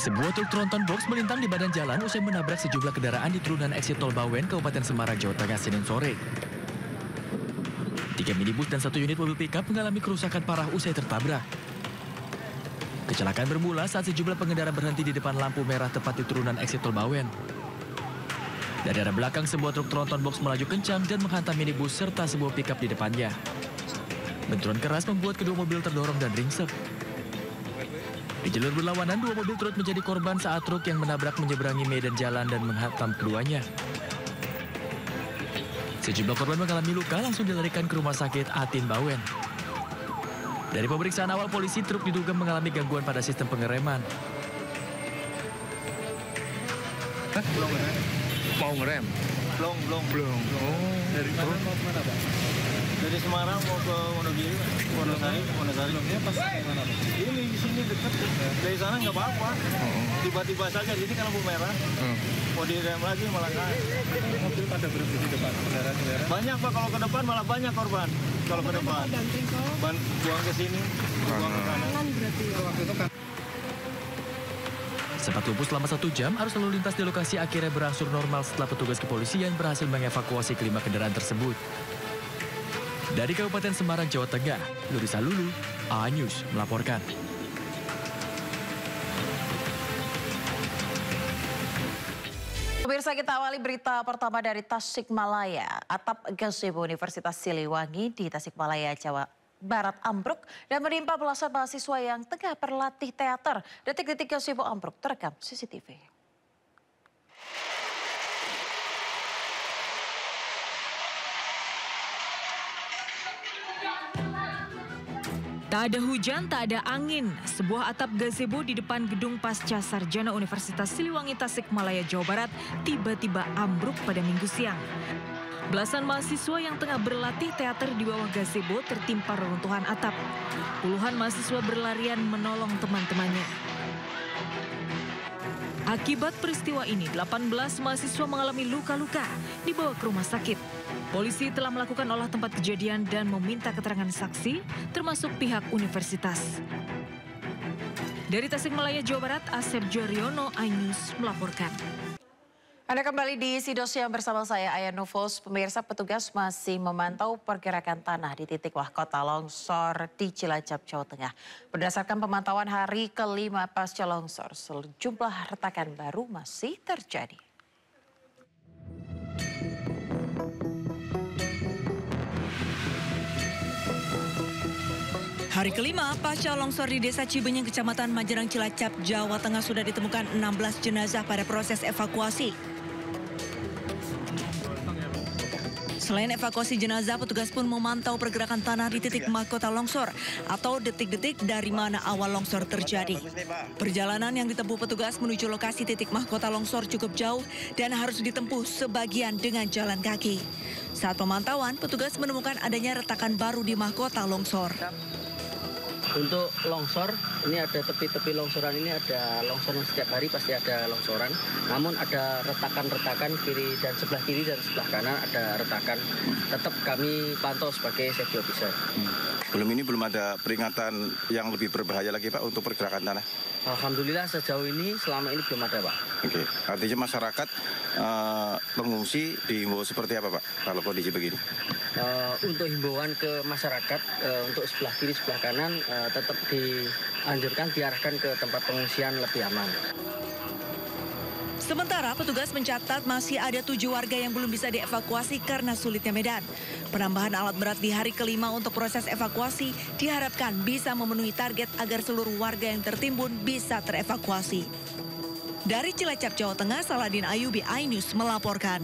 Sebuah truk tronton box melintang di badan jalan usai menabrak sejumlah kendaraan di turunan eksit tol Bawen, Kabupaten Semarang, Jawa Tengah, Senin sore. 3 minibus dan 1 unit mobil pickup mengalami kerusakan parah usai tertabrak. Kecelakaan bermula saat sejumlah pengendara berhenti di depan lampu merah tepat di turunan eksit tol Bawen. Dari arah belakang, sebuah truk tronton box melaju kencang dan menghantam minibus serta sebuah pickup di depannya. Benturan keras membuat kedua mobil terdorong dan ringsek. Di jalur berlawanan, 2 mobil turut menjadi korban saat truk yang menabrak menyeberangi medan jalan dan menghantam keduanya. Sejumlah korban mengalami luka langsung dilarikan ke rumah sakit Atin Bawen. Dari pemeriksaan awal polisi, truk diduga mengalami gangguan pada sistem pengereman. Belum ngerem. Mau ngerem? Belum. Oh. Dari mana mau kemana, Pak? Dari Semarang mau ke Wonogiri, Wonosari. Belumnya pas mana, Pak? Ini di sini dekat. Dari sana nggak apa-apa. Tiba-tiba saja di sini kan lampu merah. Mau direm lagi malah nggak. Mobil pada berhenti di depan. Kendaraan. Banyak, Pak. Kalau ke depan malah banyak korban. Kalau ke depan. Buang ke sini, buang ke kanan. Berarti waktu itu kan. Sempat lumpuh selama 1 jam, arus lalu lintas di lokasi akhirnya berangsur normal setelah petugas kepolisian berhasil mengevakuasi kelima kendaraan tersebut. Dari Kabupaten Semarang, Jawa Tengah, Nurisa Lulu, A-News melaporkan. Pemirsa, kita awali berita pertama dari Tasikmalaya. Atap gazebo Universitas Siliwangi di Tasikmalaya, Jawa Barat ambruk dan menimpa belasan mahasiswa yang tengah berlatih teater. Detik-detik gazebo ambruk terekam CCTV. Tak ada hujan, tak ada angin. Sebuah atap gazebo di depan gedung Pasca Sarjana Universitas Siliwangi Tasikmalaya, Jawa Barat tiba-tiba ambruk pada Minggu siang. Belasan mahasiswa yang tengah berlatih teater di bawah gazebo tertimpa reruntuhan atap. Puluhan mahasiswa berlarian menolong teman-temannya. Akibat peristiwa ini, 18 mahasiswa mengalami luka-luka dibawa ke rumah sakit. Polisi telah melakukan olah tempat kejadian dan meminta keterangan saksi, termasuk pihak universitas. Dari Tasikmalaya, Jawa Barat, Asep Joryono, A-News melaporkan. Anda kembali di Sidosia bersama saya, Aya Nufus. Pemirsa, petugas masih memantau pergerakan tanah di titik mahkota longsor di Cilacap, Jawa Tengah. Berdasarkan pemantauan hari kelima pasca longsor, sejumlah retakan baru masih terjadi. Hari kelima pasca longsor di Desa Cibenying, Kecamatan Majerang, Cilacap, Jawa Tengah sudah ditemukan 16 jenazah pada proses evakuasi. Selain evakuasi jenazah, petugas pun memantau pergerakan tanah di titik mahkota longsor atau detik-detik dari mana awal longsor terjadi. Perjalanan yang ditempuh petugas menuju lokasi titik mahkota longsor cukup jauh dan harus ditempuh sebagian dengan jalan kaki. Saat pemantauan, petugas menemukan adanya retakan baru di mahkota longsor. Untuk longsor, ini ada tepi-tepi longsoran, ini ada longsoran setiap hari pasti ada longsoran. Namun ada retakan-retakan kiri dan sebelah kiri dan sebelah kanan ada retakan. Tetap kami pantau sebagai safety officer. Belum ada peringatan yang lebih berbahaya lagi, Pak, untuk pergerakan tanah? Alhamdulillah sejauh ini selama ini belum ada, Pak. Oke, artinya masyarakat pengungsi dihimbau seperti apa, Pak, kalau kondisi begini? Untuk himbauan ke masyarakat, untuk sebelah kiri, sebelah kanan, tetap dianjurkan diarahkan ke tempat pengungsian lebih aman. Sementara petugas mencatat masih ada 7 warga yang belum bisa dievakuasi karena sulitnya medan. Penambahan alat berat di hari kelima untuk proses evakuasi diharapkan bisa memenuhi target agar seluruh warga yang tertimbun bisa terevakuasi. Dari Cilacap, Jawa Tengah, Saladin Ayubi, A-News melaporkan.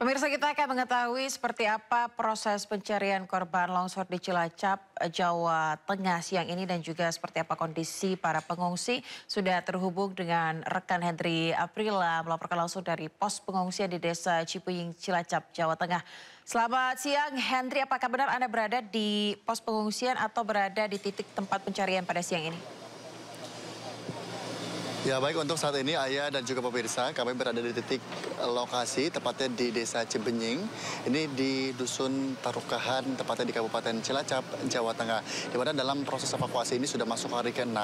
Pemirsa, kita akan mengetahui seperti apa proses pencarian korban longsor di Cilacap, Jawa Tengah siang ini dan juga seperti apa kondisi para pengungsi. Sudah terhubung dengan rekan Hendri Aprila melaporkan langsung dari pos pengungsian di Desa Cibenying, Cilacap, Jawa Tengah. Selamat siang, Hendri. Apakah benar Anda berada di pos pengungsian atau berada di titik tempat pencarian pada siang ini? Ya baik, untuk saat ini Ayah dan juga pemirsa, kami berada di titik lokasi, tepatnya di Desa Cibenying. Ini di Dusun Tarukahan, tepatnya di Kabupaten Cilacap, Jawa Tengah. Di mana dalam proses evakuasi ini sudah masuk hari ke-6,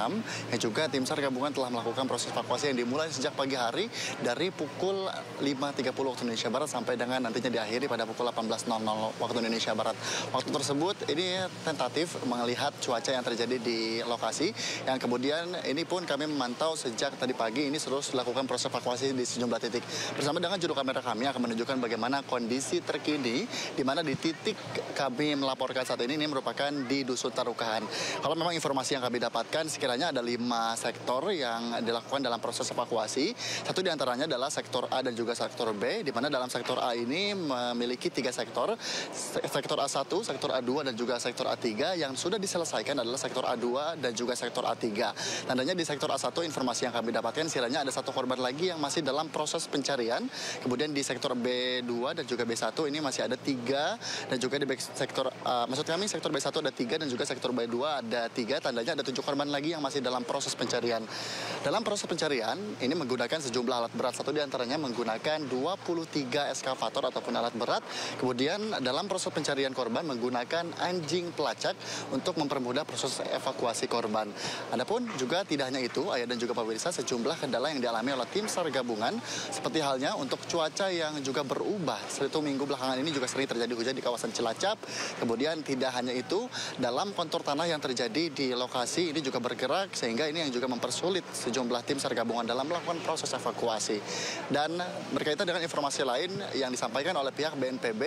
yang juga tim SAR gabungan telah melakukan proses evakuasi yang dimulai sejak pagi hari dari pukul 5.30 waktu Indonesia Barat sampai dengan nantinya diakhiri pada pukul 18.00 waktu Indonesia Barat. Waktu tersebut ini tentatif melihat cuaca yang terjadi di lokasi, yang kemudian ini pun kami memantau sejak tadi pagi ini terus dilakukan proses evakuasi di sejumlah titik. Bersama dengan juru kamera kami akan menunjukkan bagaimana kondisi terkini di mana di titik kami melaporkan saat ini merupakan di Dusun Tarukahan. Kalau memang informasi yang kami dapatkan sekiranya ada 5 sektor yang dilakukan dalam proses evakuasi. Satu di antaranya adalah sektor A dan juga sektor B, di mana dalam sektor A ini memiliki 3 sektor. Sektor A1, sektor A2 dan juga sektor A3. Yang sudah diselesaikan adalah sektor A2 dan juga sektor A3. Tandanya di sektor A1 informasi yang kami dapatkan sekiranya ada 1 korban lagi yang masih dalam proses pencarian. Kemudian di sektor B2 dan juga B1 ini masih ada 3, dan juga di sektor maksud kami sektor B1 ada 3 dan juga sektor B2 ada 3. Tandanya ada 7 korban lagi yang masih dalam proses pencarian. Dalam proses pencarian ini menggunakan sejumlah alat berat. Satu di antaranya menggunakan 23 eskavator ataupun alat berat. Kemudian dalam proses pencarian korban menggunakan anjing pelacak untuk mempermudah proses evakuasi korban. Adapun juga tidak hanya itu, Ayah dan juga pemirsa, sejumlah kendala yang dialami oleh tim SAR gabungan seperti halnya untuk cuaca yang juga berubah. Satu minggu belakangan ini juga sering terjadi hujan di kawasan Cilacap. Kemudian tidak hanya itu, dalam kontur tanah yang terjadi di lokasi ini juga bergerak, sehingga ini yang juga mempersulit sejumlah tim SAR gabungan dalam melakukan proses evakuasi. Dan berkaitan dengan informasi lain yang disampaikan oleh pihak BNPB,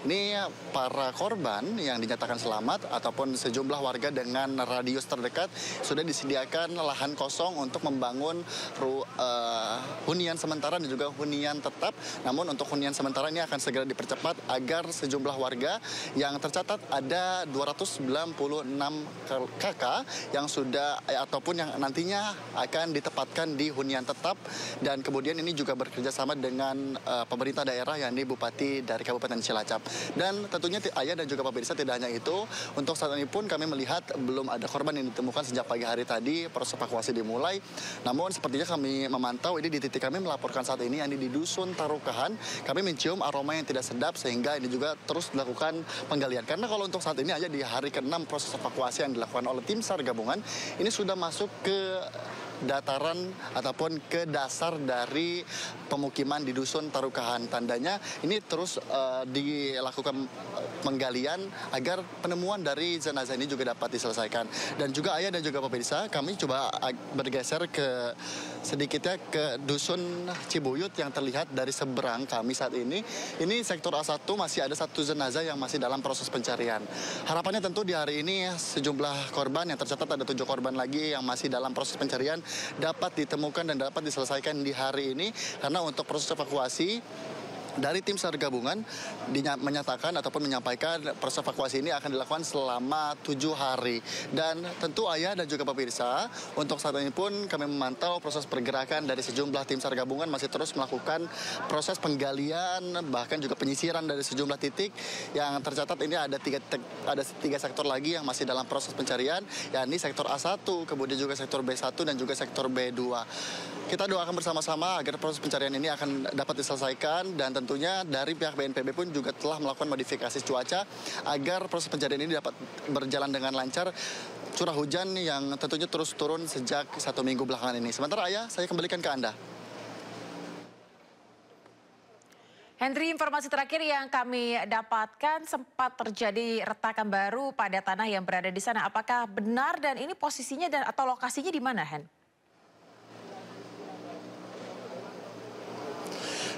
ini para korban yang dinyatakan selamat ataupun sejumlah warga dengan radius terdekat sudah disediakan lahan kosong untuk membangun hunian sementara dan juga hunian tetap. Namun untuk hunian sementara ini akan segera dipercepat agar sejumlah warga yang tercatat ada 296 KK yang sudah ataupun yang nantinya akan ditempatkan di hunian tetap, dan kemudian ini juga bekerja sama dengan pemerintah daerah yakni Bupati dari Kabupaten Cilacap. Dan tentunya Ayah dan juga pemirsa, tidak hanya itu, untuk saat ini pun kami melihat belum ada korban yang ditemukan sejak pagi hari tadi proses evakuasi dimulai. Namun sepertinya kami memantau ini di titik kami melaporkan saat ini, yakni di Dusun Tarukahan, kami mencium aroma yang tidak sedap sehingga ini juga terus dilakukan penggalian. Karena kalau untuk saat ini aja di hari ke-6 proses evakuasi yang dilakukan oleh tim SAR gabungan ini sudah masuk ke dataran ataupun ke dasar dari pemukiman di Dusun Tarukahan. Tandanya ini terus dilakukan penggalian agar penemuan dari jenazah ini juga dapat diselesaikan. Dan juga Ayah dan juga pemirsa, kami coba bergeser ke sedikitnya ke Dusun Cibuyut yang terlihat dari seberang kami saat ini. Ini sektor A1 masih ada 1 jenazah yang masih dalam proses pencarian. Harapannya tentu di hari ini sejumlah korban yang tercatat ada 7 korban lagi yang masih dalam proses pencarian dapat ditemukan dan dapat diselesaikan di hari ini, karena untuk proses evakuasi dari tim SAR gabungan menyatakan ataupun menyampaikan proses evakuasi ini akan dilakukan selama 7 hari. Dan tentu Ayah dan juga pemirsa, untuk saat ini pun kami memantau proses pergerakan dari sejumlah tim SAR gabungan masih terus melakukan proses penggalian, bahkan juga penyisiran dari sejumlah titik. Yang tercatat ini ada 3 sektor lagi yang masih dalam proses pencarian, yakni sektor A1, kemudian juga sektor B1 dan juga sektor B2. Kita doakan bersama-sama agar proses pencarian ini akan dapat diselesaikan, dan tentunya dari pihak BNPB pun juga telah melakukan modifikasi cuaca agar proses pencarian ini dapat berjalan dengan lancar. Curah hujan yang tentunya terus turun sejak 1 minggu belakangan ini. Sementara Ayah, saya kembalikan ke Anda. Henry, informasi terakhir yang kami dapatkan sempat terjadi retakan baru pada tanah yang berada di sana. Apakah benar, dan ini posisinya dan atau lokasinya di mana, Hen?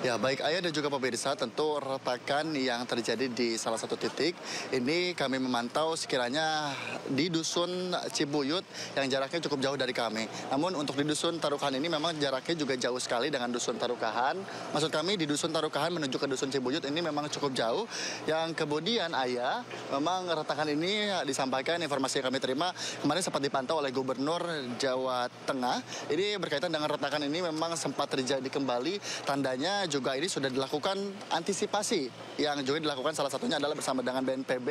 Ya baik Ayah dan juga pemirsa, tentu retakan yang terjadi di salah satu titik ini kami memantau sekiranya di Dusun Cibuyut yang jaraknya cukup jauh dari kami. Namun untuk di Dusun Tarukahan ini memang jaraknya juga jauh sekali dengan Dusun Tarukahan. Maksud kami di Dusun Tarukahan menuju ke Dusun Cibuyut ini memang cukup jauh. Yang kemudian Ayah, memang retakan ini disampaikan informasi yang kami terima kemarin sempat dipantau oleh Gubernur Jawa Tengah. Ini berkaitan dengan retakan ini memang sempat terjadi kembali, tandanya juga ini sudah dilakukan antisipasi yang juga dilakukan salah satunya adalah bersama dengan BNPB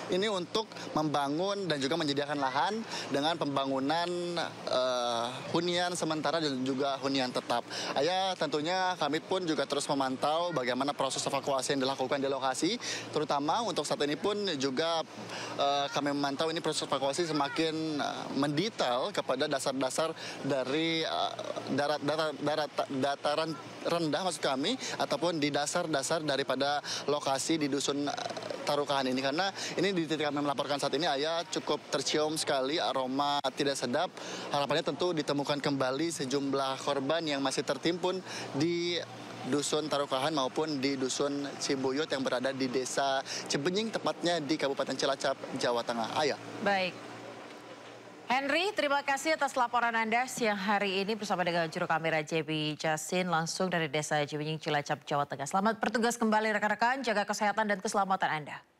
ini untuk membangun dan juga menyediakan lahan dengan pembangunan hunian sementara dan juga hunian tetap. Ya, tentunya kami pun juga terus memantau bagaimana proses evakuasi yang dilakukan di lokasi, terutama untuk saat ini pun juga kami memantau ini proses evakuasi semakin mendetail kepada dasar-dasar dari dataran rendah maksud kami ataupun di dasar-dasar daripada lokasi di dusun Tarukahan ini, karena ini di titik kami melaporkan saat ini Ayah cukup tercium sekali aroma tidak sedap. Harapannya tentu ditemukan kembali sejumlah korban yang masih tertimbun di dusun Tarukahan maupun di dusun Cibuyut yang berada di desa Cibenying, tepatnya di Kabupaten Cilacap, Jawa Tengah. Ayah. Baik. Henry, terima kasih atas laporan Anda siang hari ini bersama dengan juru kamera JB Jasin langsung dari Desa Cibenying, Cilacap, Jawa Tengah. Selamat bertugas kembali rekan-rekan, jaga kesehatan dan keselamatan Anda.